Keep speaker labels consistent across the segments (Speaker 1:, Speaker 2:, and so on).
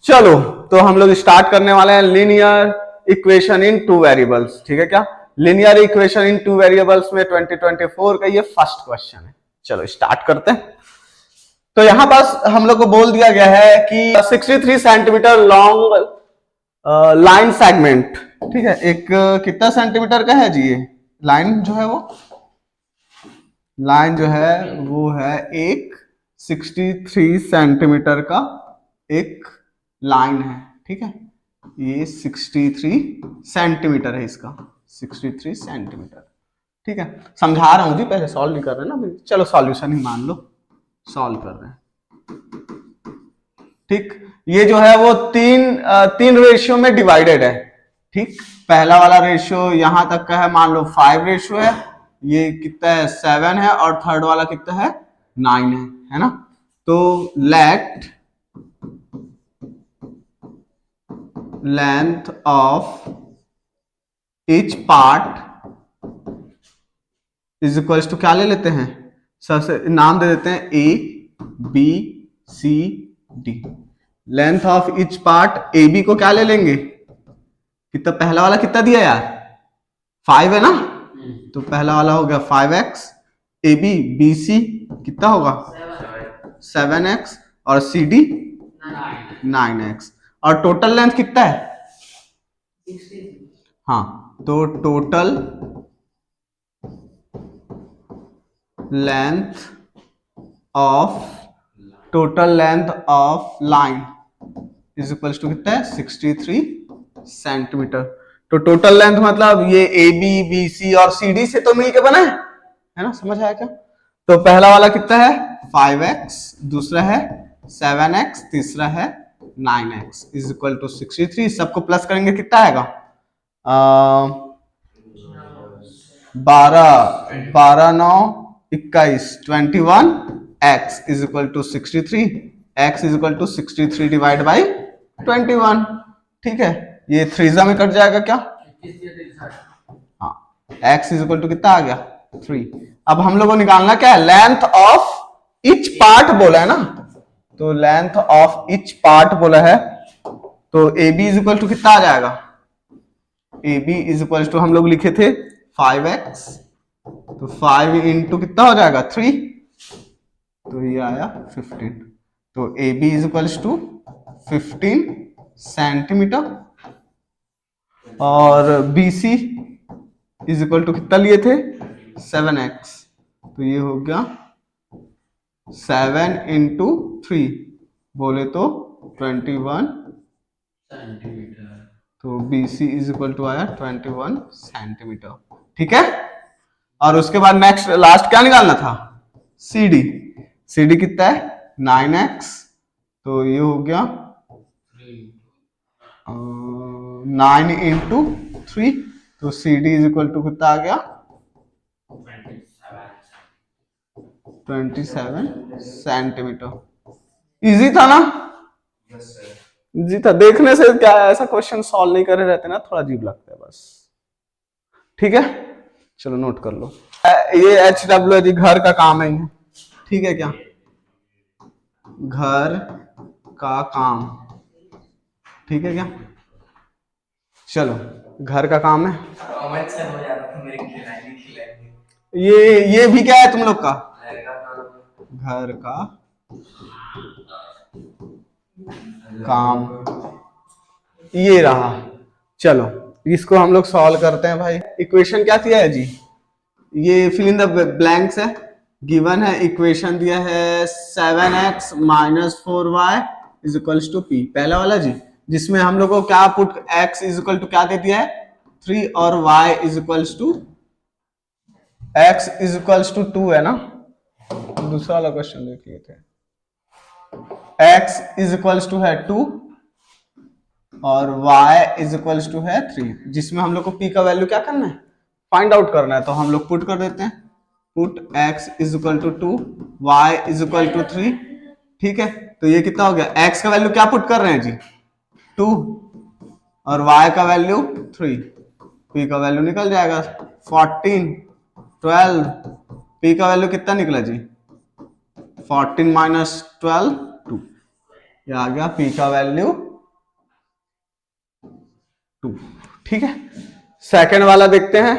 Speaker 1: चलो तो हम लोग स्टार्ट करने वाले हैं linear equation in two variables. ठीक है क्या? Linear equation in two variables में 2024 का ये फर्स्ट क्वेश्चन है। चलो स्टार्ट करते हैं। तो यहां पास हम लोग को बोल दिया गया है कि 63 सेंटीमीटर लॉन्ग लाइन सेगमेंट, ठीक है, एक कितना सेंटीमीटर का है जी ये लाइन जो है वो है एक 63 सेंटीमीटर का एक लाइन है। ठीक है, ये 63 सेंटीमीटर है, इसका 63 सेंटीमीटर। ठीक है, समझा रहा हूं जी, पहले सॉल्व नहीं कर रहे ना। चलो सॉल्यूशन ही मान लो, सॉल्व कर रहे हैं। ठीक, ये जो है वो तीन रेशियो में डिवाइडेड है। ठीक, पहला वाला रेशियो यहां तक का है, मान लो 5 रेशियो है, ये कितना है 7 है, और थर्ड वाला कितना है 9 है ना। तो let length of each part is equals to क्या ले लेते हैं, सबसे नाम दे देते हैं A B C D. Length of each part A B को क्या ले लेंगे, कितना पहला वाला कितना दिया यार 5 है ना, तो पहला वाला हो गया 5x, A B B C कितना होगा 7x, और सी डी 9x, और टोटल लेंथ कितना है, हाँ, तो total length of line is equals to कितना है 63 सेंटीमीटर। तो टोटल लेंथ मतलब ये ए बी बी सी और सी डी से तो मिलके बना है ना, समझ आया क्या? तो पहला वाला कितना है 5x, दूसरा है 7x, तीसरा है 9x इज इक्वल टू 63। सबको प्लस करेंगे कितना आएगा 12 9 21 21, x is equal to 63, x is equal to 63 divide by 21। ठीक है, ये थ्रीजा में कट जाएगा क्या, हाँ, x इज इक्वल टू कितना आ गया 3। अब हम लोग को निकालना क्या है, लेंथ ऑफ ईच पार्ट बोला है ना, तो लेंथ ऑफ ईच पार्ट बोला है, तो A B is equal to कितना आ जाएगा, A B is equal to हम लोग लिखे थे 5x, तो 5 इंटू कितना हो जाएगा 3, तो ये आया 15। तो A B is equal to 15 centimetre, और B C is equal to कितना लिए थे 7x, तो ये हो गया 7 इंटू 3 बोले तो 21 सेंटीमीटर, तो B C is equal to आया 21 सेंटीमीटर। ठीक है, और उसके बाद नेक्स्ट लास्ट क्या निकालना था, सी डी। सी डी कितना है 9x, तो ये हो गया 9 इंटू 3, तो C D is equal to कितना आ गया 27 सेंटीमीटर। इजी था ना, जी था, देखने से क्या ऐसा क्वेश्चन सॉल्व नहीं करे रहते ना, थोड़ा अजीब लगता है बस। ठीक है, चलो नोट कर लो, ये HW है जी, घर का काम है। ठीक है क्या, घर का काम, ठीक है क्या, चलो घर का काम है। ये भी क्या है तुम लोग का, घर का काम, ये रहा। चलो इसको हम लोग सॉल्व करते हैं भाई। इक्वेशन क्या दिया है जी, ये फिल इन द ब्लैंक्स है, गिवन है इक्वेशन दिया है 7x minus 4y is equals to p, पहला वाला जी, जिसमें हम लोग को क्या put x is equal to क्या दे दिया है 3, और y is equals to x is equals to 2 है ना। दूसरा वाला क्वेश्चन देख लिए थे, x इज इक्वल्स टू है 2 और y इज इक्वल्स टू है 3, जिसमें हम लोग को p का वैल्यू क्या करना है, फाइंड आउट करना है। तो हम लोग पुट कर देते हैं, put x is equal to 2, y is equal to 3। ठीक है, तो ये कितना हो गया, x का वैल्यू क्या पुट कर रहे हैं जी 2, और y का वैल्यू 3, p का वैल्यू निकल जाएगा 14 12, p का वैल्यू कितना निकला जी 14 माइनस 12 2, ये आ गया p का वैल्यू 2। ठीक है, सेकंड वाला देखते हैं।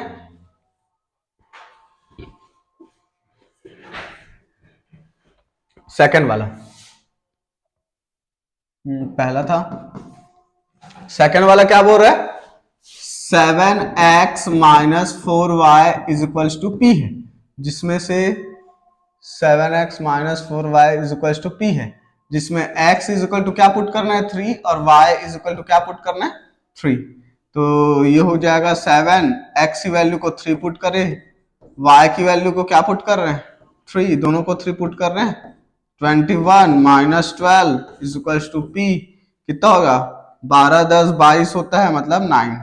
Speaker 1: सेकंड वाला पहला था, सेकंड वाला क्या बोल रहा है? 7x minus 4y is equals to P है, जिसमें से 7x minus 4y is equals to P है, जिसमें x इज इक्वल टू क्या पुट करना है 3 और y इज इक्वल टू क्या पुट करना है 3। तो ये हो जाएगा 7, x की वैल्यू को 3 पुट करे, y की वैल्यू को क्या पुट कर रहे हैं 3, दोनों को 3 पुट कर रहे हैं। 21 minus 12 is equals to P, कितना होगा 12 10 22 होता है, मतलब 9।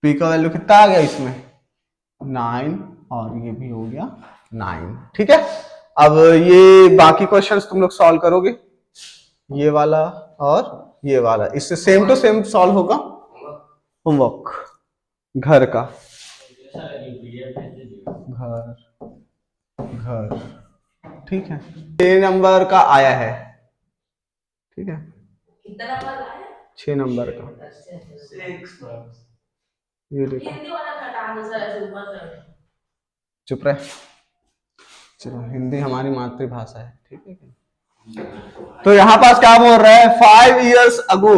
Speaker 1: पी का वैल्यू कितना आ गया इसमें 9, और ये भी हो गया 9। ठीक है, अब ये बाकी क्वेश्चंस तुम लोग सॉल्व करोगे, ये वाला और ये वाला, इससे सेम टू सेम सॉल्व होगा होमवर्क घर का। घर घर ठीक है, 6 नंबर का आया है। ठीक है, कितना नंबर का है 6 नंबर का। ये देखो, चुप रहे, चलो हिंदी हमारी मातृभाषा है। ठीक है, तो यहां पास क्या बोल रहा है 5 years ago,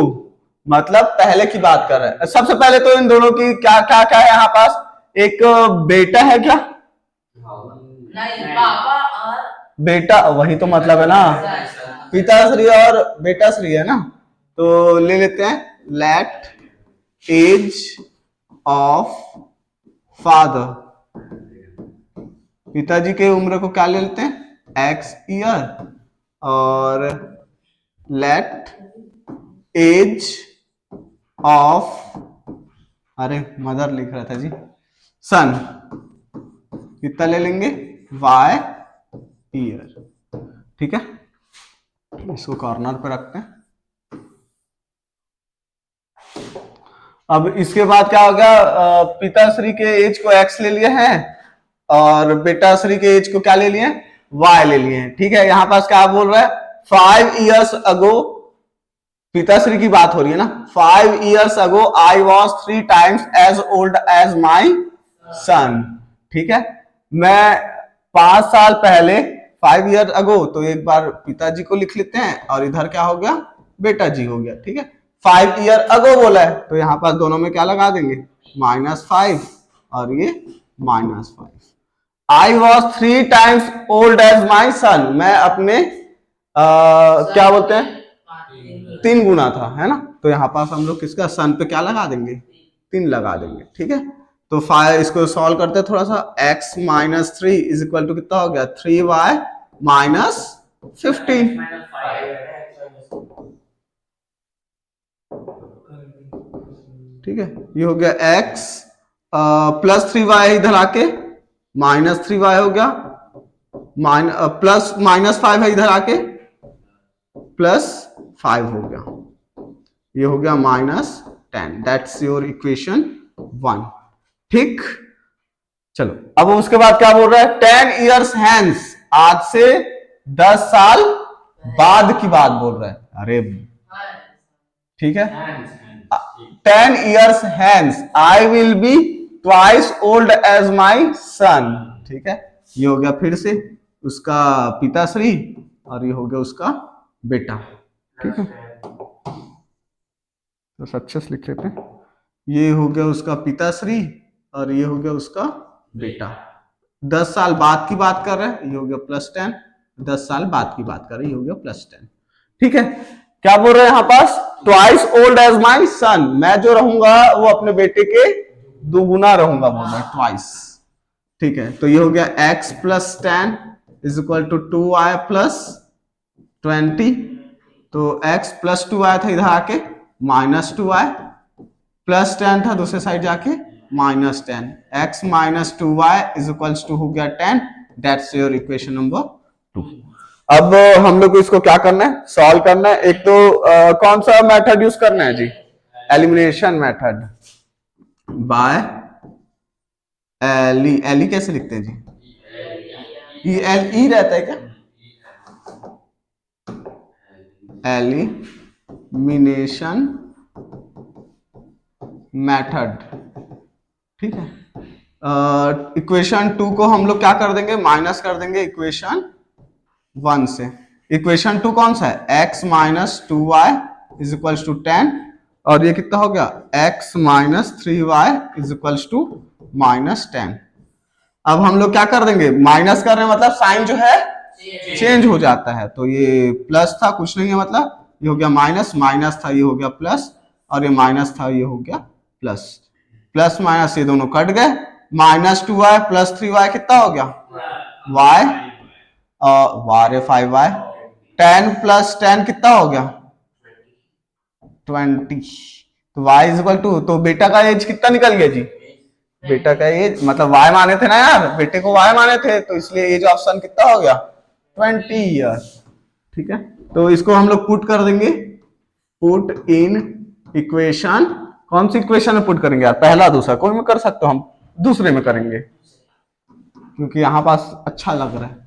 Speaker 1: मतलब पहले की बात कर रहा है। सबसे पहले तो इन दोनों की क्या क्या क्या है यहाँ पास, एक बेटा है क्या, नहीं पापा और बेटा, वही तो मतलब है ना, पिताश्री और बेटाश्री है ना। तो ले लेते हैं, लेट एज ऑफ फादर, पिताजी के उम्र को क्या ले लेते हैं x ईयर, और लेट एज ऑफ, अरे मदर लिख रहा था जी, सन, कितना ले लेंगे y ईयर। ठीक है, इसको कॉर्नर पे रखते हैं। अब इसके बाद क्या हो गया, पिताश्री के एज को x ले लिए हैं और बेटाश्री के एज को क्या ले लिए y ले लिए हैं। ठीक है, यहां पास क्या बोल रहा है 5 years ago, पिताश्री की बात हो रही है ना, 5 years ago I was 3 times as old as my son। ठीक है, मैं 5 साल पहले, 5 years ago, तो एक बार पिताजी को लिख लेते हैं और इधर क्या हो गया बेटा जी हो गया। ठीक है, 5 year ago बोला है, तो यहां पास दोनों में क्या लगा देंगे -5, और ये -5। I was 3 times old as my son, मैं अपने क्या बोलते हैं 3 गुना था, है ना। तो यहाँ पास हम लोग किसका सन पे क्या लगा देंगे 3 लगा देंगे। ठीक है, तो 5 इसको सॉल्व करते हैं थोड़ा सा, x minus 3 is equal to कितना हो गया 3y माइनस 15। ठीक है, ये हो गया x प्लस 3y इधर आके -3y हो गया, प्लस -5 है इधर आके +5 हो गया, ये हो गया -10। That's your equation 1। ठीक, चलो अब उसके बाद क्या बोल रहा है 10 years hence, आज से 10 साल बाद की बात बोल रहा है। अरे ठीक है, 10 years hence I will be twice old as my son। ठीक है, ये हो गया फिर से उसका पिताश्री और ये हो गया उसका बेटा। ठीक है, तो सक्सेस लिख लेते हैं, ये हो गया उसका पिताश्री और ये हो गया उसका बेटा। 10 साल बाद की बात कर रहे हैं, ये हो गया +10, 10 साल बाद की बात कर रहे हैं, ये हो गया +10। ठीक है, क्या बोल रहे हैं यहाँ पास ट्वाइस ओल्ड एज माई सन, मैं जो रहूंगा वो अपने बेटे के 2 गुना रहूंगा, बोल रहा है ट्वाइस। ठीक है, तो ये हो गया x + 10 is equal to 2y + 20, तो x + 2 आया था इधर आके -2y, +10 था दूसरे साइड जाके -10, x - 2y is equals to हो गया 10। That's your equation number 2। अब हम लोग को इसको क्या करना है सॉल्व करना है। एक तो कौन सा मेथड यूज करना है जी, elimination method by eli. Eli कैसे लिखते हैं जी, ई रहता है क्या, एली एलिमिनेशन मेथड, ठीक है। इक्वेशन 2 को हम लोग क्या कर देंगे, माइनस कर देंगे इक्वेशन 1 से। इक्वेशन 2 कौन सा है, x minus 2y is equals to 10, और ये कितना हो गया, x minus 3y is equals to minus 10। अब हम लोग क्या कर देंगे, माइनस कर रहे हैं मतलब साइन जो है चेंज हो जाता है, तो ये प्लस था, कुछ नहीं है मतलब ये हो गया माइनस, माइनस था ये हो गया प्लस, और ये माइनस था ये हो गया प्लस, प्लस माइनस ये दोनों कट गए, माइनस 2y प्लस 3y कितना हो गया y, वारे 5y, 10 प्लस 10 कितना हो गया 20, तो y इज इक्वल टू, तो बेटा का एज कितना निकल गया जी, बेटा का एज मतलब y माने थे ना यार, बेटे को y माने थे, तो इसलिए एज ऑप्शन कितना हो गया 20 ईयर्स, ठीक है। तो इसको हम लोग पुट कर देंगे, पुट इन इक्वेशन, कौन सी इक्वेशन में पुट करेंगे यार, पहला दूसरा कोई में कर सकते हो, हम दूसरे में करेंगे क्योंकि यहां पास अच्छा लग रहा है।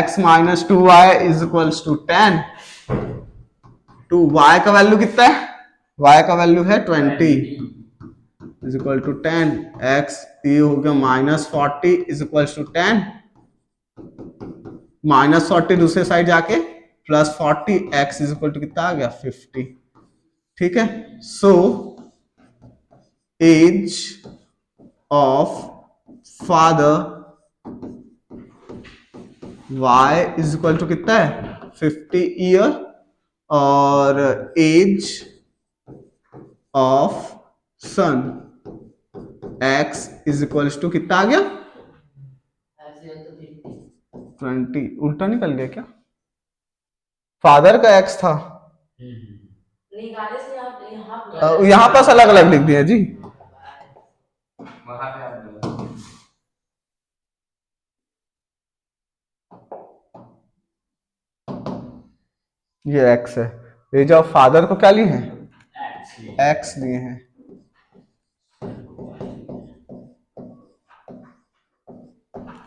Speaker 1: x minus 2y is equals to 10, two y का वैल्यू कितना है, y का वैल्यू है 20 इज इक्वल टू 10, x ये हो गया minus 40 is equals to 10, minus 40 दूसरे साइड जाके plus 40, x is equal to कितना आ गया 50, ठीक है। So age of father y is equal to कितना है 50 ईयर, और age of son x is equal to कितना आ गया 20, उल्टा निकल गया क्या, फादर का x था, यहाँ पास अलग अलग लिख दिया जी, ये x है, ये जो फादर को क्या लिए हैं x लिए हैं,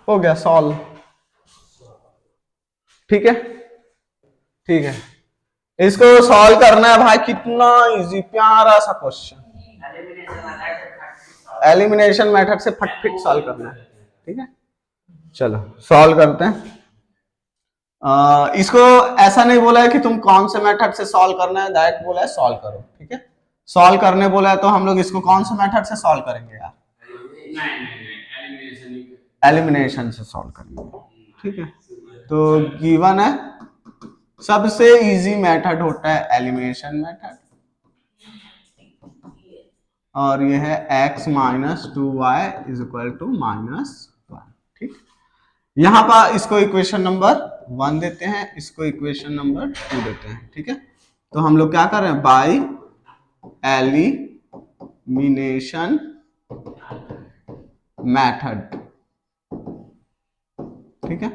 Speaker 1: हो गया सॉल्व, ठीक है, ठीक है। इसको सॉल्व करना है भाई, कितना इजी प्यारा सा क्वेश्चन, एलिमिनेशन मेथड से फटफट सॉल्व करना है, ठीक है। चलो सॉल्व करते हैं। इसको ऐसा नहीं बोला है कि तुम कौन से मेथड से सॉल्व करना है, डायरेक्ट बोला है सॉल्व करो, ठीक है। सॉल्व करने बोला है तो हम लोग इसको कौन से मेथड से सॉल्व करेंगे यार, एलिमिनेशन से सॉल्व करेंगे, ठीक है। तो गिवन है सबसे इजी मेथड होता है एलिमिनेशन मेथड, और ये है x minus 2y is equal to minus 1, ठीक। यहां पर इसको इक्वेशन नंबर 1 देते हैं, इसको इक्वेशन नंबर 2 देते हैं, ठीक है। तो हम लोग क्या कर रहे हैं, बाय एलिमिनेशन मेथड, ठीक है।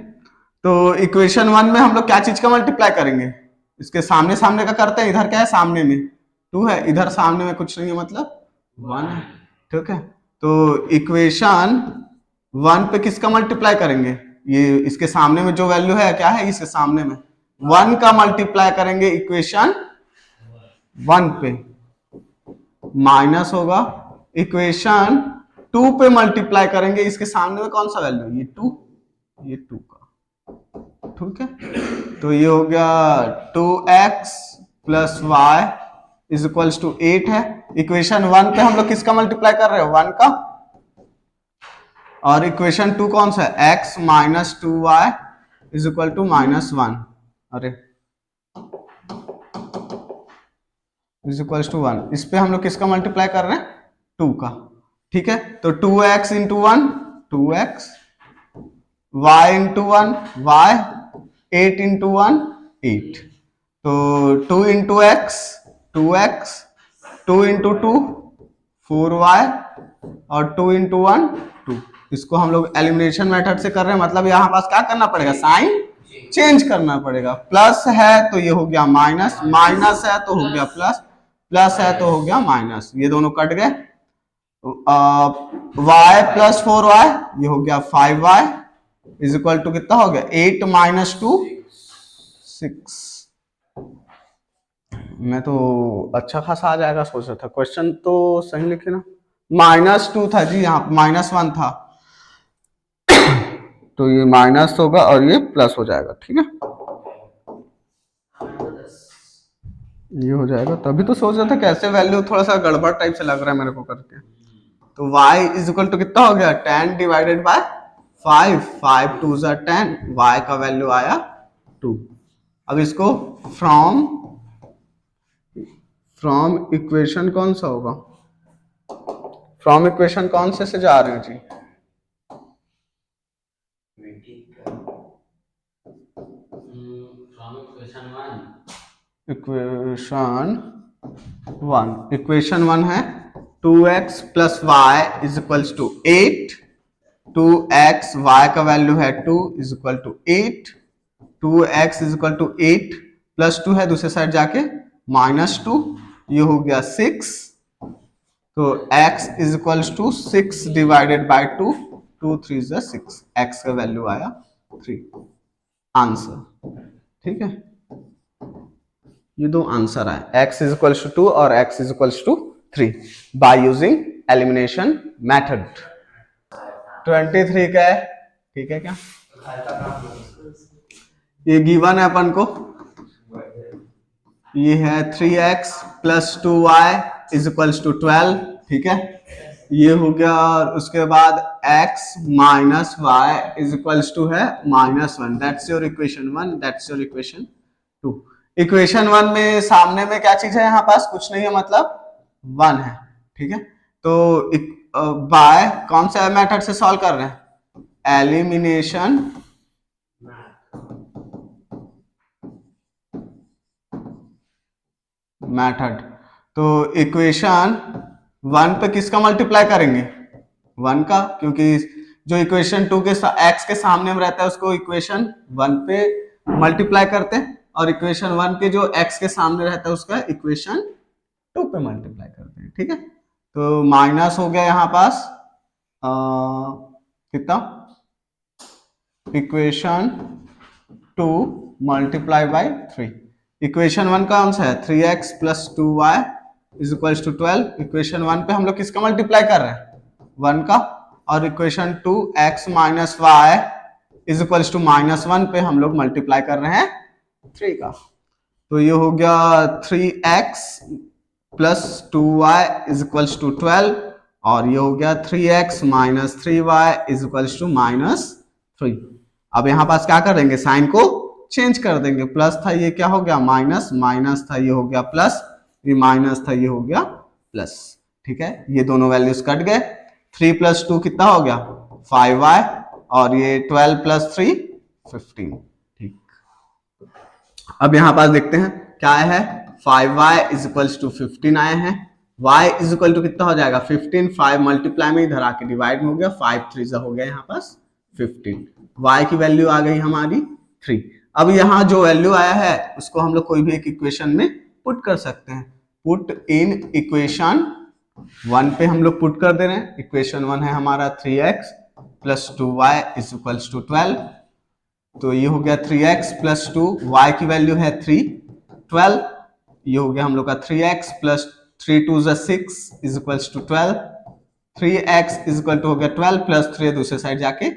Speaker 1: तो इक्वेशन 1 में हम लोग क्या चीज का मल्टीप्लाई करेंगे, इसके सामने सामने का करते हैं, इधर क्या है सामने में 2 है, इधर सामने में कुछ नहीं है मतलब 1 है, ठीक है। तो इक्वेशन 1 पे किसका मल्टीप्लाई करेंगे, ये इसके सामने में जो वैल्यू है क्या है, इसके सामने में 1 का मल्टीप्लाई करेंगे इक्वेशन 1 पे, माइनस होगा, इक्वेशन 2 पे मल्टीप्लाई करेंगे, इसके सामने में कौन सा वैल्यू, ये 2, ये 2 का, ठीक है। तो ये हो गया 2x plus Y is equals to 8 है, इक्वेशन 1 पे हम लोग किसका मल्टीप्लाई कर रहे हैं 1 का, और इक्वेशन 2 कौन सा है x minus 2y is equal to minus 1, अरे इज इक्वल्स टू 1, इस पे हम लोग किसका मल्टीप्लाई कर रहे हैं 2 का, ठीक है। तो 2x into 1 2x, y into 1 y, 8 into 1 8, तो 2 into x 2x, 2 into 2 4y, और 2 इंटू 1 2, इसको हम लोग एलिमिनेशन मेथड से कर रहे हैं, मतलब यहाँ पास क्या करना पड़ेगा, साइन चेंज करना पड़ेगा, प्लस है तो ये हो गया माइनस, माइनस है तो हो गया प्लस, प्लस है तो हो गया माइनस, ये दोनों कट गए, y प्लस 4y ये हो गया 5y इज इक्वल टू कितना हो गया 8 माइनस 2 6, मैं तो अच्छा खासा आ जाएगा सोच रहा था, क्वेश्चन तो सही लिखे ना। -2 था जी, यहाँ -1 था, तो ये माइनस होगा और ये प्लस हो जाएगा, ठीक है। ये हो जाएगा, तभी तो सोच रहा था कैसे वैल्यू थोड़ा सा गड़बड़ टाइप से लग रहा है मेरे को करके। तो y इज इक्वल टू कितना हो गया, 10 डिवाइडेड बाय 5, 5 2 ज़ा 10, y का वैल्यू आया 2। अब इसको फ्रॉम इक्वेशन कौन सा होगा, फ्रॉम इक्वेशन कौन से जा रहे हैं जी, इक्वेशन वन है 2x plus Y is equals to 8, 2x y का वैल्यू है 2 is equal to 8, 2x is equal to 8 plus 2 है दूसरे साइड जाके -2, ये हो गया 6, तो x is equals to 6 divided by 2, 2 3 ज़ा 6, x का वैल्यू आया 3, आंसर, ठीक है। ये दो आंसर आए, x इज इक्वल्स टू 2 और x is equals to 3 by using elimination method. 23 का है, ठीक है क्या, ये गिवन है अपन को, ये है 3x plus 2y is equals to 12, ठीक है, ये हो गया। और उसके बाद x minus Y is equals to है -1, that's your equation 1, that's your equation 2। Equation 1 में सामने में क्या चीज है, यहाँ पास कुछ नहीं है, मतलब 1 है, ठीक है। तो बाय कौन सा मेथड से सॉल्व कर रहे हैं, एलिमिनेशन मेथड। तो इक्वेशन 1 पे किसका मल्टीप्लाई करेंगे, 1 का, क्योंकि जो इक्वेशन 2 के x के सामने में रहता है उसको इक्वेशन 1 पे मल्टीप्लाई करते हैं, और इक्वेशन 1 के जो x के सामने रहता है उसका इक्वेशन 2 पे मल्टीप्लाई करते हैं, ठीक है। तो माइनस हो गया यहाँ पास कितना, इक्वेशन 2 मल्टीप्लाई बाय 3, इक्वेशन 1 कौन सा है 3x plus 2y is equals to 12, equation 1 पे हम लोग किसका मल्टीप्लाई कर रहे हैं, 1 का, और equation 2 x minus Y is equals to -1 पे हम लोग मल्टीप्लाई कर रहे हैं 3 का। तो ये हो गया 3x plus 2y is equals to 12, और ये हो गया 3x minus 3y is equals to -3। अब यहाँ पास क्या करेंगे, साइन को चेंज कर देंगे, प्लस था ये क्या हो गया माइनस, माइनस था ये हो गया प्लस, ये माइनस था ये हो गया प्लस, ठीक है। ये दोनों वैल्यूज कट गए, 3 प्लस 2 कितना हो गया 5y, और ये 12 प्लस 3 15, ठीक। अब यहाँ पास देखते हैं क्या है, 5y इज इक्वल्स टू 15 आए हैं, y इज इक्वल टू कितना हो जाएगा 15, 5 मल्टीप्लाई में इधर आके डिवाइड में हो गया, 5 3 हो गया यहाँ पास 15, y की वैल्यू आ गई हमारी 3। अब यहाँ जो वैल्यू आया है उसको हम लोग कोई भी एक इक्वेशन में पुट कर सकते हैं, पुट इन इक्वेशन 1 पे हम लोग पुट कर दे रहे हैं, इक्वेशन 1 है हमारा 3x plus 2y is equals to 12, तो ये हो गया 3x प्लस 2, y की वैल्यू है 3, 12, ये हो गया हम लोग का 3x प्लस 3 2 ज़ा 6 is equals to 12, 3x is equal to हो गया 12 प्लस 3 दूसरे साइड जाके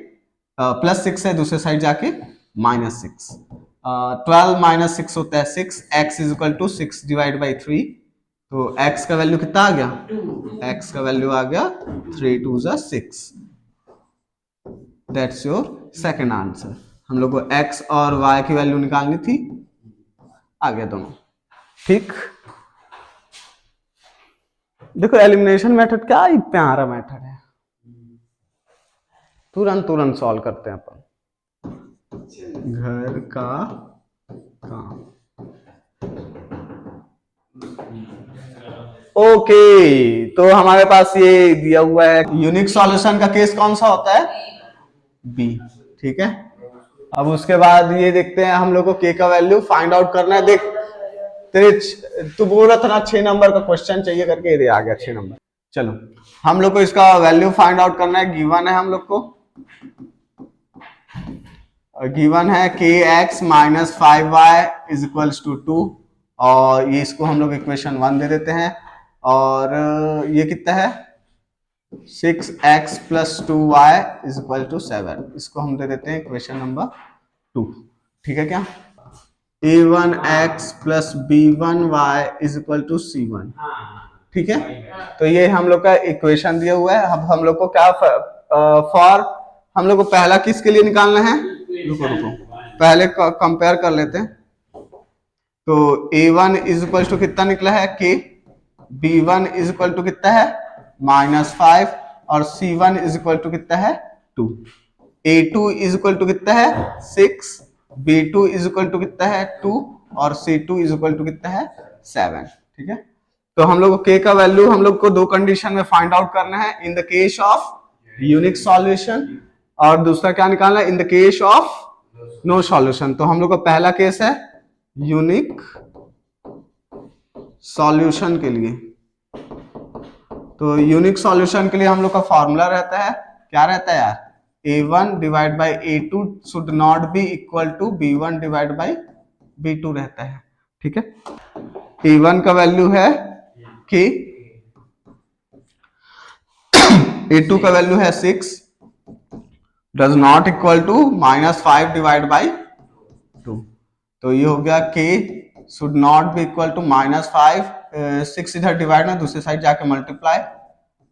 Speaker 1: प्लस 6 है दूसरे साइड जाके -6, 12 -6 होता है 6, x is equal to 6 divide by 3, तो x का वैल्यू कितना आ गया, x का वैल्यू आ गया 3 2 ज़ा 6, दैट्स योर सेकंड आंसर। हम लोग को x और y की वैल्यू निकालनी थी, आ गया दोनों, ठीक। देखो एलिमिनेशन मेथड क्या ही प्यारा मेथड है, तुरंत सॉल्व करते हैं अपन, घर का काम। ओके, तो हमारे पास ये दिया हुआ है, यूनिक सॉल्यूशन का केस कौन सा होता है, बी, ठीक है। अब उसके बाद ये देखते हैं हम लोग को के का वैल्यू फाइंड आउट करना है। देख तेरे तू बोल रहा था ना 6 नंबर का क्वेश्चन चाहिए करके, ये आ गया 6 नंबर। चलो हम लोग को इसका वैल्यू फाइंड आउट करना है, गिवन है हम लोग को, गिवन है kx minus 5y is equals to 2, और ये इसको हम लोग इक्वेशन 1 दे देते हैं। और ये कितना है 6x plus 2y is equal to 7, इसको हम दे देते हैं इक्वेशन नंबर 2। ठीक है क्या, a1x plus b1y is equal to c1। ठीक है, तो ये हम लोग का इक्वेशन दिया हुआ है। अब हम लोग को क्या फॉर हम लोग को पहला किसके लिए निकालना है, रुको रुको पहले कंपेयर कर लेते हैं। तो a1 इज इक्वल टू कितना निकला है k, b1 is equal to कितना है -5 और c1 इज इक्वल टू कितना है 2। a2 इज इक्वल टू कितना है 6, b2 इज इक्वल टू कितना है 2 और c2 इज इक्वल टू कितना है 7। ठीक है, तो हम लोग को k का वैल्यू हम लोग को दो कंडीशन में फाइंड आउट करना है, in the case of unique solution और दूसरा क्या निकालना है in the case of no solution. तो हम लोग का पहला केस है यूनिक सॉल्यूशन के लिए। तो यूनिक सॉल्यूशन के लिए हम लोग का फॉर्मूला रहता है, क्या रहता है यार, a1 divide by a2 should not be equal to b1 divide by b2 रहता है। ठीक है, a1 का वैल्यू है k, a2 का वैल्यू है 6, does not equal to -5 divide by 2। तो ये हो गया k should not be equal to -5, 6 इधर डिवाइड में दूसरी साइड जाके मल्टीप्लाई,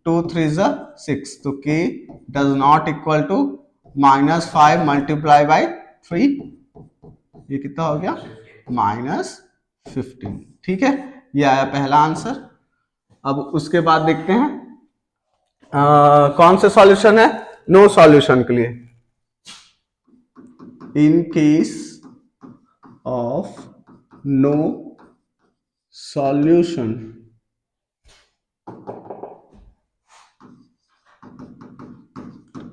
Speaker 1: 2 3 6, तो k does not equal to -5 multiply by 3, ये कितना हो गया -15। ठीक है, ये आया पहला आंसर। अब उसके बाद देखते हैं कौन से सॉल्यूशन है नो सॉल्यूशन के लिए। In case of no solution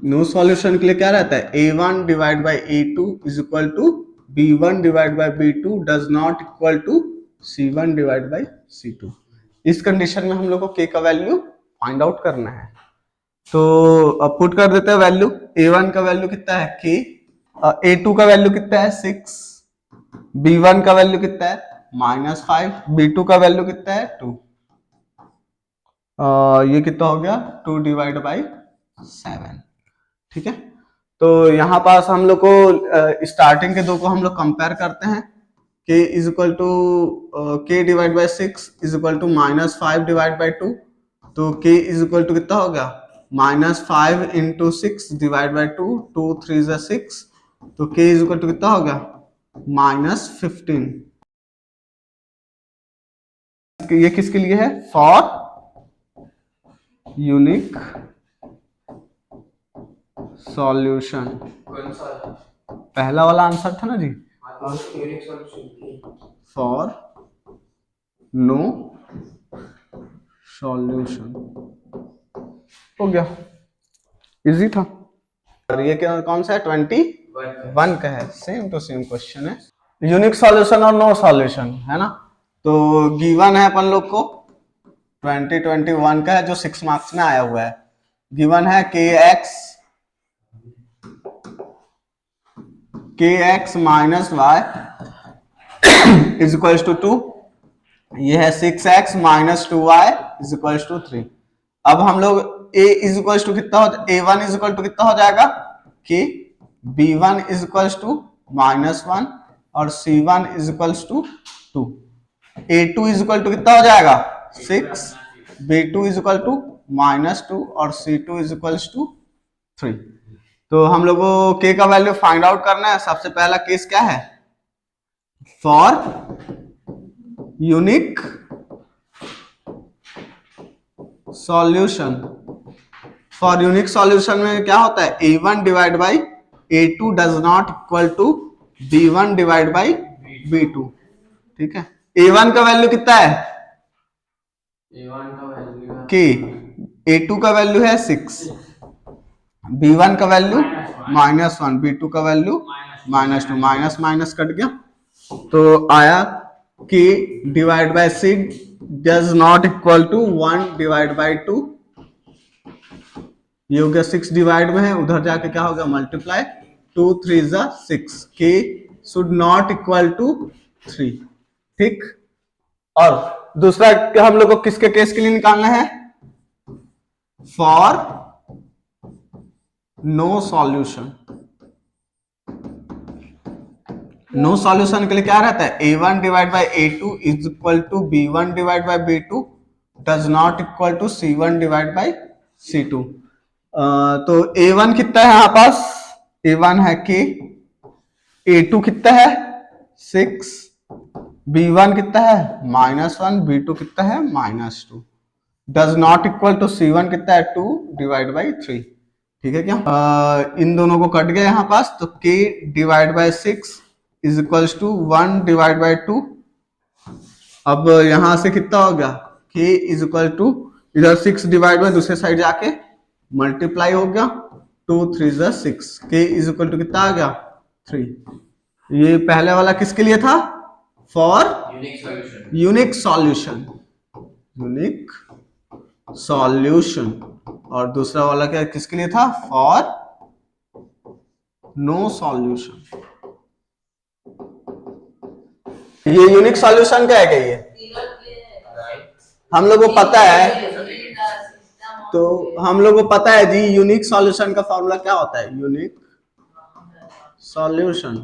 Speaker 1: no solution के लिए क्या रहता है a1 divide by a2 is equal to b1 divide by b2 does not equal to c1 divide by c2। इस कंडीशन में हम लोग को k का वैल्यू फाइंड आउट करना है। तो अब पुट कर देते हैं वैल्यू, a1 का वैल्यू कितना है k, a2 का वैल्यू कितना है 6, b1 का वैल्यू कितना है -5, b2 का वैल्यू कितना है 2, ये कितना हो गया 2 डिवाइड बाई 7। ठीक है, तो यहाँ पास हम लोग को स्टार्टिंग के दो को हम लोग कंपेयर करते हैं, k is equal to k divide by 6 is equal to -5 divide by 2। तो k इज इक्वल टू कितना हो गया -5 इंटू 6 डिवाइड बाई 2, 2 3 6, तो k इज इक्वल टू कितना हो गया -15। ये किसके लिए है, फॉर यूनिक सॉल्यूशन। पहला वाला आंसर था ना जी, फॉर नो सॉल्यूशन हो गया, इजी था। और ये क्या कौन सा है 21 का है, सेम टू सेम क्वेश्चन है, यूनिक सॉल्यूशन और नो सॉल्यूशन है ना। तो गिवन है अपन लोग को 2021 का है जो 6 मार्क्स में आया हुआ है। गिवन है kx minus Y is equal to 2, ये है 6x minus 2y is equal to 3। अब हम लोग a इज इक्वल टू कितना हो, a1 इज इक्वल टू कितना हो जाएगा k, b1 is equal to -1 और c1 is equal to 2, a2 is equal to कितना हो जाएगा 6, b2 इज इक्वल टू -2 और c2 इज इक्वल टू 3। तो हम लोगों को k का वैल्यू फाइंड आउट करना है। सबसे पहला केस क्या है, for unique solution. For unique solution में क्या होता है a1 divide by a2 does not equal to b1 divide by b2। ठीक है, a1 का वैल्यू कितना है, a1 का वैल्यू k, a2 का वैल्यू है 6, b1 का वैल्यू -1, b2 का वैल्यू -2, माइनस माइनस कट गया तो आया k divide by 6 does not equal to 1 divide by 2। ये हो गया 6 डिवाइड में है, उधर जाके क्या होगा multiply, 2 3 6, k should not equal to 3। ठीक, और दूसरा हम लोग को किसके केस के लिए निकालना है? For no solution. No solution के लिए क्या रहता है? a1 divide by a2 is equal to b1 divide by b2 does not equal to c1 divide by c2। तो a1 कितना है यहाँ पास? a1 है k, a2 कितना है? 6, b1 कितना है? -1, b2 कितना है? -2 does not equal to c1 कितना है? 2 डिवाइड बाई 3। ठीक है क्या? इन दोनों को कट गया यहाँ पास, तो k divide by 6 is equals to 1 divide by 2। अब यहां से कितना हो गया? k इज इक्वल टू, इधर 6 डिवाइड बाई दूसरे साइड जाके मल्टीप्लाई हो गया, 2 3 6, k इज इक्वल टू कितना आ गया? 3। ये पहले वाला किसके लिए था? For unique solution, unique solution. और दूसरा वाला क्या किसके लिए था? For no solution. ये यूनिक सॉल्यूशन क्या है? क्या ये हम लोग को पता है, तो हम लोग को पता है जी यूनिक सॉल्यूशन का फॉर्मूला क्या होता है? Unique solution.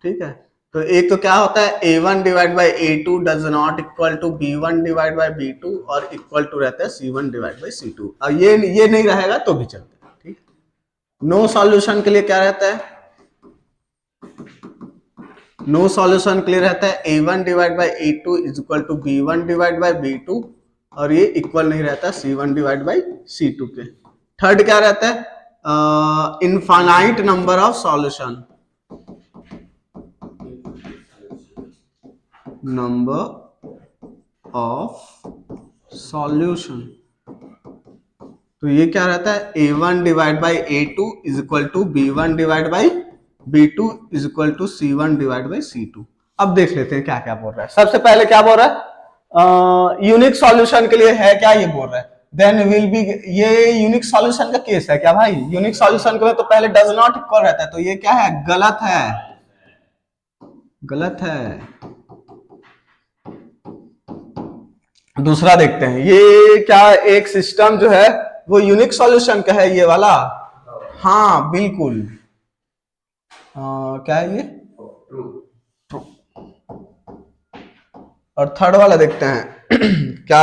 Speaker 1: ठीक है, तो एक तो क्या होता है? a1 divide by a2 does not equal to b1 divide by b2 और इक्वल टू रहता है c1 डिवाइड बाई c2। और ये नहीं रहेगा तो भी चलता है। ठीक, नो सॉल्यूशन के लिए क्या रहता है? नो सॉल्यूशन के लिए रहता है a1 divide by a2 is equal to b1 divide by b2 और ये इक्वल नहीं रहता c1 डिवाइड बाई c2 के। थर्ड क्या रहता है? Infinite number of solution, number of solution. तो ये क्या रहता है? a1 divide by a2 is equal to b1 divide by b2 is equal to c1 divide by c2। अब देख लेते हैं क्या क्या बोल रहा है। सबसे पहले क्या बोल रहा है? यूनिक सॉल्यूशन के लिए है क्या? ये बोल रहा है देन विल बी, ये यूनिक सॉल्यूशन का केस है क्या भाई? यूनिक सॉल्यूशन के में तो पहले डज नॉट इक्वल रहता है, तो ये क्या है? गलत है, गलत है। दूसरा देखते हैं, ये क्या एक सिस्टम जो है वो यूनिक सॉल्यूशन का है ये वाला? हाँ बिल्कुल। क्या है ये? ट्रू। और थर्ड वाला देखते हैं क्या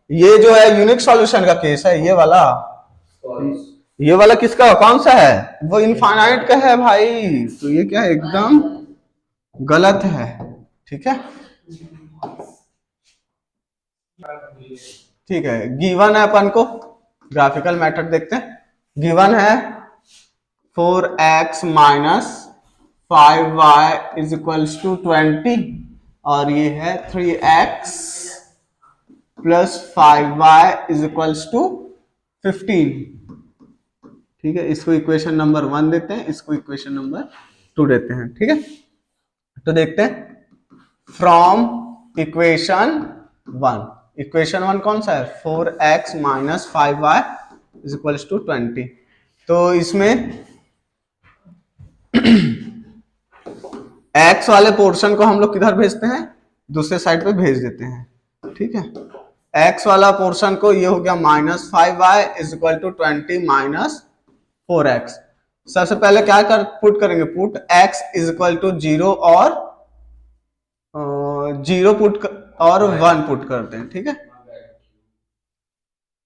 Speaker 1: ये जो है यूनिक सॉल्यूशन का केस है ये वाला? ये वाला किसका, कौन सा है? वो इनफाइनाइट का है भाई, तो ये क्या है? एकदम गलत है। ठीक है, ठीक है। गिवन है अपन को, ग्राफिकल मेथड देखते हैं। गिवन है 4x minus 5y is equals to 20 और ये है 3x plus 5y is equals to 15। ठीक है, इसको इक्वेशन नंबर 1 देते हैं, इसको इक्वेशन नंबर 2 देते हैं। ठीक है, तो देखते हैं फ्रॉम इक्वेशन 1। इक्वेशन 1 कौन सा है? 4x minus 5y is equals to 20। तो इसमें x वाले पोर्शन को हम लोग किधर भेजते हैं? दूसरे साइड पे भेज देते हैं। ठीक है, x वाला पोर्शन को ये हो गया -5y is equal to 20 minus 4x। सबसे पहले क्या पुट करेंगे? Put x is equal to 0 और 0 पुट और 1 पुट करते हैं। ठीक है,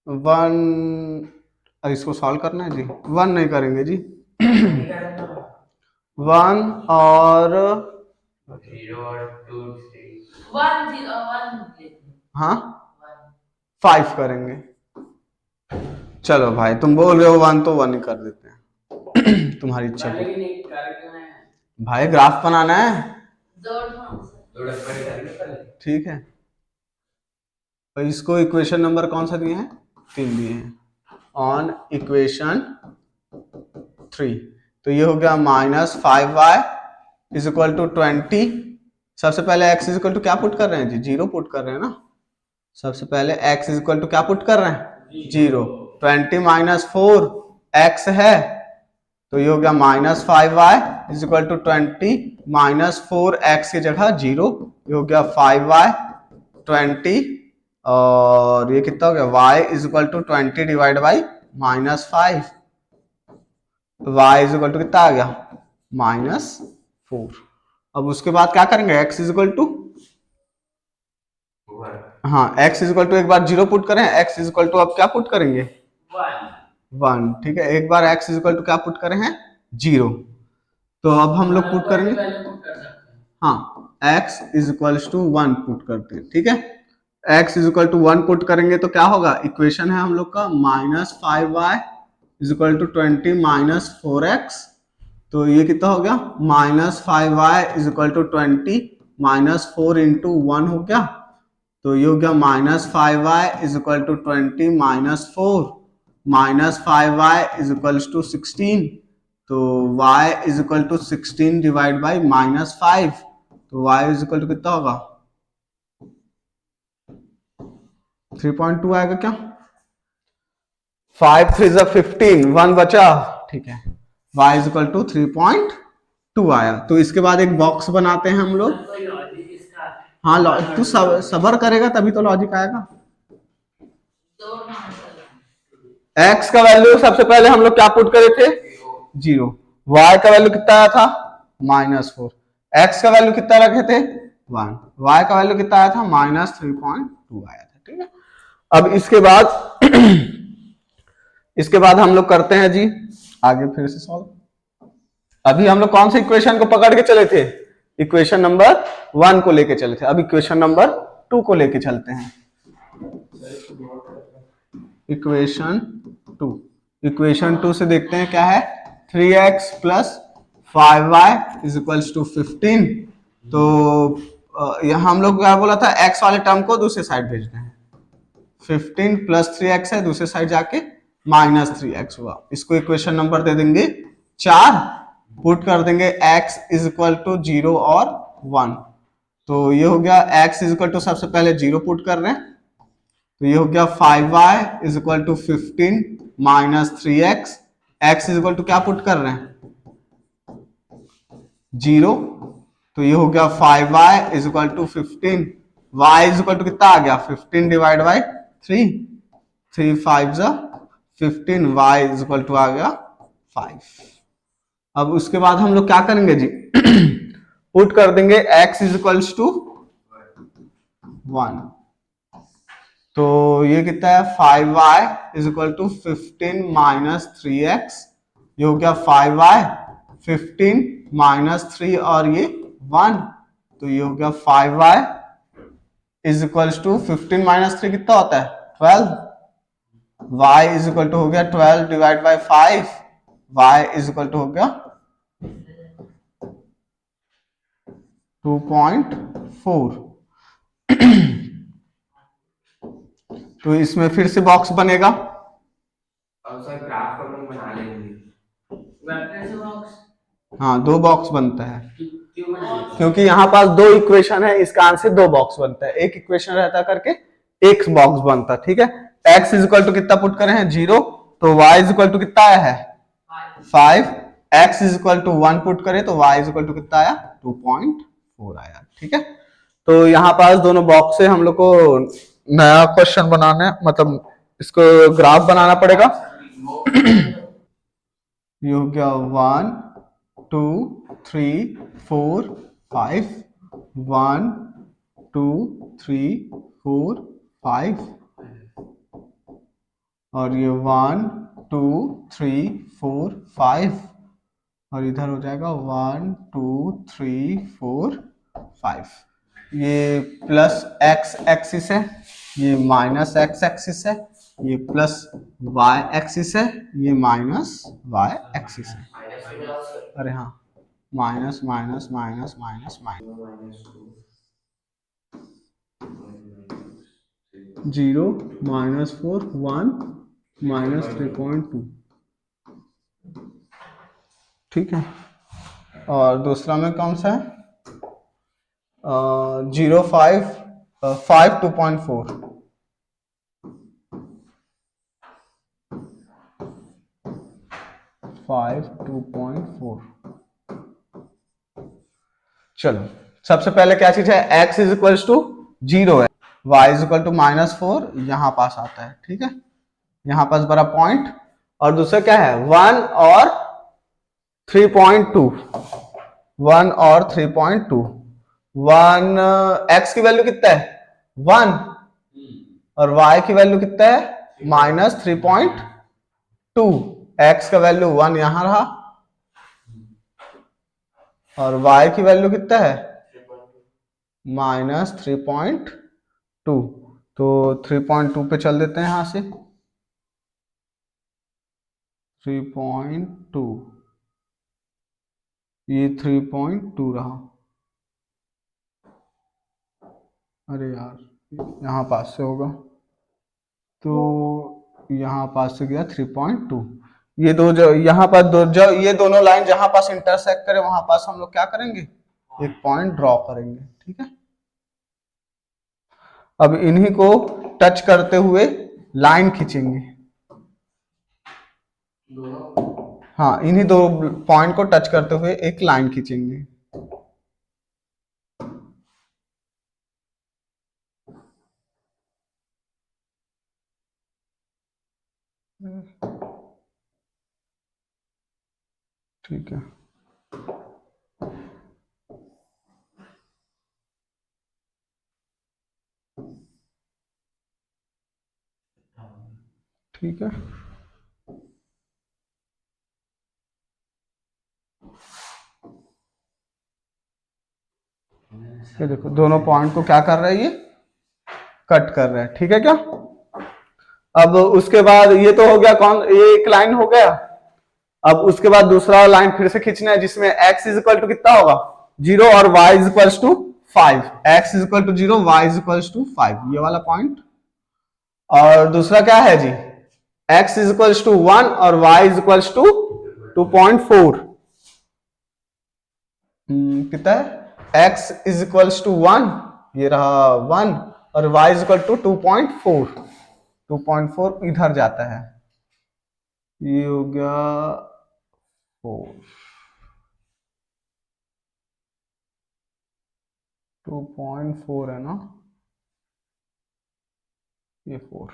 Speaker 1: 1 इसको सॉल्व करना है जी। 1 नहीं करेंगे जी 1 और हाँ 5 करेंगे। चलो भाई तुम बोल रहे हो 1 तो 1 ही कर देते हैं तुम्हारी इच्छा भाई। ग्राफ बनाना है, ठीक है। तो इसको इक्वेशन नंबर कौन सा दिए हैं? 3 दिए हैं। ऑन इक्वेशन 3 तो ये हो गया -5y इज इक्वल टू 20। सबसे पहले x इज इक्वल टू क्या पुट कर रहे हैं जी? 0 पुट कर रहे हैं ना। सबसे पहले x इज इक्वल टू क्या पुट कर रहे हैं? 0। 20 माइनस 4 x है, तो ये हो गया -5y is equal to 20 minus 4 x की जगह 0, ये हो गया 5y 20 और ये कितना हो गया y is equal to 20 divide by -5। y is equal to कितना आ गया -4। अब उसके बाद क्या करेंगे x इज इक्वल टू, हाँ x इज इक्वल टू एक बार 0 पुट करें, x इज इक्वल टू अब क्या पुट करेंगे 1। ठीक है, एक बार x इज इक्वल टू क्या पुट करें हैं 0। तो अब हम लोग पुट करेंगे, हाँ x is equal to 1 put करते हैं। ठीक है, x is equal to 1 put करेंगे तो क्या होगा, इक्वेशन है हम लोग का -5y is equal to 20 -4x। तो ये कितना हो गया -5y is equal to 20 -4 into 1 हो गया। तो ये हो गया -5y is equal to 20 -4 -5y is equal to 16। तो y is equal to 16 divide by -5। तो y इज इक्वल टू कितना होगा 3.2 आएगा क्या, 5 3 15, 1 बचा। ठीक है, y इज इक्वल टू 3.2 आया। तो इसके बाद एक बॉक्स बनाते हैं हम लोग। हाँ तू सबर करेगा तभी तो लॉजिक आएगा। x का वैल्यू सबसे पहले हम लोग क्या पुट करे थे 0, y का वैल्यू कितना आया था -4, x का वैल्यू कितना रखे थे 1, y का वैल्यू कितना आया था -3.2 आया था। ठीक है, अब इसके बाद हम लोग करते हैं जी आगे फिर से सॉल्व। अभी हम लोग कौन सी इक्वेशन को पकड़ के चले थे, इक्वेशन नंबर 1 को लेके चले थे। अब इक्वेशन नंबर 2 को लेके चलते हैं। इक्वेशन 2 से देखते हैं क्या है, 3x plus 5y is equals to 15। तो यहाँ हम लोग क्या बोला था, x वाले टर्म को दूसरे साइड भेजना है। 15 प्लस 3x है, दूसरे साइड जाके -3x हुआ। इसको इक्वेशन नंबर दे देंगे 4, पुट कर देंगे x इज इक्वल टू 0 और 1। तो ये हो गया x इज इक्वल टू सबसे पहले 0 पुट कर रहे हैं, तो ये हो गया 5y is equal to 15 -3x। x is equal to क्या पुट कर रहे हैं 0, तो ये हो गया 5y is equal to 15, y is equal to कितना आ गया 15 divide by 3, 3 5 15, y is equal to आ गया 5। अब उसके बाद हम लोग क्या करेंगे जी पुट कर देंगे x इज इक्वल टू 1। तो ये कितना है 5y is equal to 15 -3x, ये हो गया 5y 15 -3 और ये 1, तो ये हो गया 5y इज इक्वल टू 15 -3 कितना होता है 12, y इज इक्वल टू हो गया 12 divide by 5, y is equal to हो गया 2.4। तो इसमें फिर से बॉक्स बनेगा,
Speaker 2: और सर ग्राफ हम लोग बना लेंगे,
Speaker 1: हाँ 2 बॉक्स बनता है क्योंकि यहाँ पास 2 इक्वेशन है, इसका आंसर 2 बॉक्स बनता है, एक इक्वेशन रहता करके एक बॉक्स बनता। ठीक है, x इज इक्वल टू कितना पुट करें हैं 0, तो y इज इक्वल टू कितना आया है 5, x is equal to 1 put करें तो y इज इक्वल टू कितना आया 2.4 आया। ठीक है, तो यहाँ पास दोनों बॉक्स से हम लोग को नया क्वेश्चन बनाना है, मतलब इसको ग्राफ बनाना पड़ेगा। ये हो गया 1 2 3 4 5, 1 2 3 4 5, और ये 1 2 3 4 5, और इधर हो जाएगा 1 2 3 4 5। ये प्लस x एक्सिस है, ये माइनस x एक्सिस है, ये प्लस y एक्सिस है, ये माइनस y एक्सिस है। अरे हाँ minus minus minus minus minus 0 -4 1 -3.2। ठीक है, और दूसरा में कौन सा है 0 5 5 2.4, 5 2.4। चलो सबसे पहले क्या चीज है x इज इक्वल टू 0 है, y इज इक्वल टू -4 यहाँ पास आता है, ठीक है, यहाँ पास बड़ा पॉइंट। और दूसरा क्या है 1 और 3.2, 1 और 3.2, 1 x की वैल्यू कितना है 1 और y की वैल्यू कितना है -3.2, x का वैल्यू 1 यहां रहा और y की वैल्यू कितना है -3.2। तो 3.2 पे चल देते हैं यहां से 3.2, ये 3.2 रहा। अरे यार यहाँ पास से होगा तो यहाँ पास से गया 3.2। ये दो जो यहाँ पर दो जो ये दोनों लाइन जहां पास इंटरसेक्ट करे वहां पास हम लोग क्या करेंगे एक पॉइंट ड्रॉ करेंगे, ठीक है। अब इन्हीं को टच करते हुए लाइन खींचेंगे, हाँ इन्हीं दो पॉइंट को टच करते हुए एक लाइन खींचेंगे। ठीक है, ठीक है। ये देखो दोनों पॉइंट को क्या कर रहा है ये कट कर रहा है, ठीक है क्या। अब उसके बाद ये तो हो गया कौन ये एक लाइन हो गया। अब उसके बाद दूसरा लाइन फिर से खींचना है जिसमें x इज इक्वल टू कितना होगा 0 और y is equal to 5, x is equal to 0 y is equal to 5, ये वाला पॉइंट। और दूसरा क्या है जी x इज इक्वल टू 1 और y इज इक्वल टू 2.4, कितना है x इज इक्वल टू 1, ये रहा 1 और y इज इक्वल टू 2.4, 2.4 इधर जाता है, ये हो गया 4, 2.4 है ना, ये 4,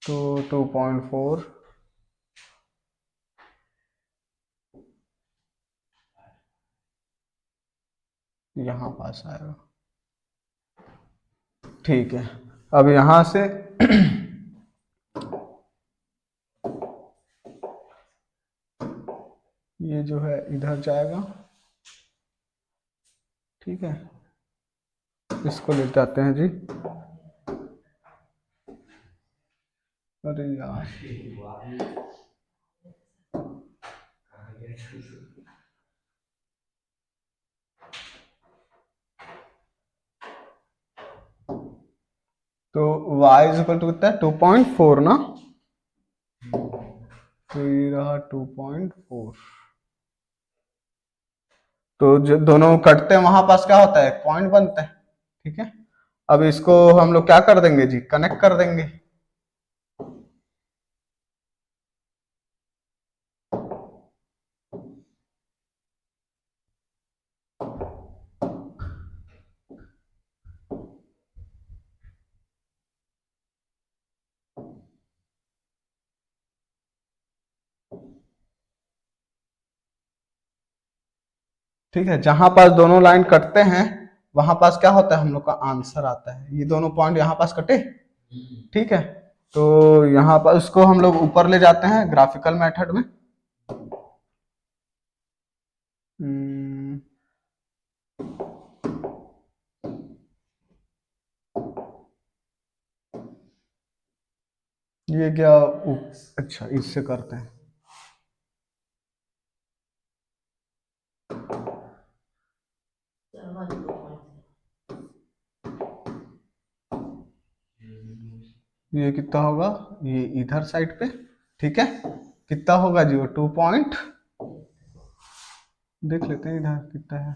Speaker 1: तो 2.4 यहां पास आएगा, ठीक है। अब यहां से ये जो है इधर जाएगा, ठीक है, इसको ले जाते हैं जी। अरे यार तो y इज इक्वल टू कितना है 2.4 ना, तो ये रहा 2.4। तो जो दोनों कटते हैं वहां पास क्या होता है पॉइंट बनता है, ठीक है। अब इसको हम लोग क्या कर देंगे जी कनेक्ट कर देंगे, ठीक है। जहां पास दोनों लाइन कटते हैं वहां पास क्या होता है हम लोग का आंसर आता है, ये दोनों पॉइंट यहाँ पास कटे, ठीक है। तो यहाँ पर उसको हम लोग ऊपर ले जाते हैं ग्राफिकल मेथड में। हम्म, ये क्या अच्छा इससे करते हैं, ये कितना होगा ये इधर साइड पे, ठीक है, कितना होगा जी वो 2 पॉइंट देख लेते हैं इधर कितना है,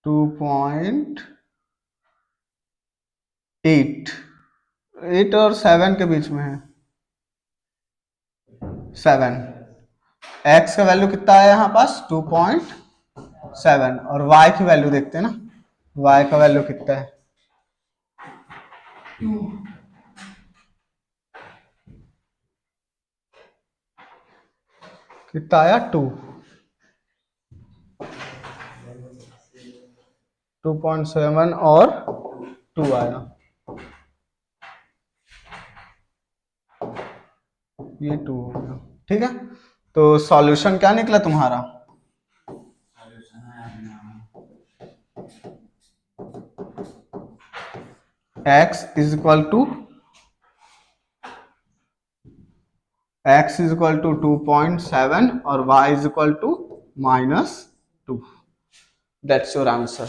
Speaker 1: 2.8, 8 और 7 के बीच में है, 7। x का वैल्यू कितना है यहाँ पास 2.7 और y की वैल्यू देखते हैं ना, y का वैल्यू कितना है, कितना आया 2.7 और 2 आया, ये 2 हो गया। ठीक है, तो सॉल्यूशन क्या निकला तुम्हारा, x इज इक्वल टू 2.7 और y is equal to -2। That's your answer.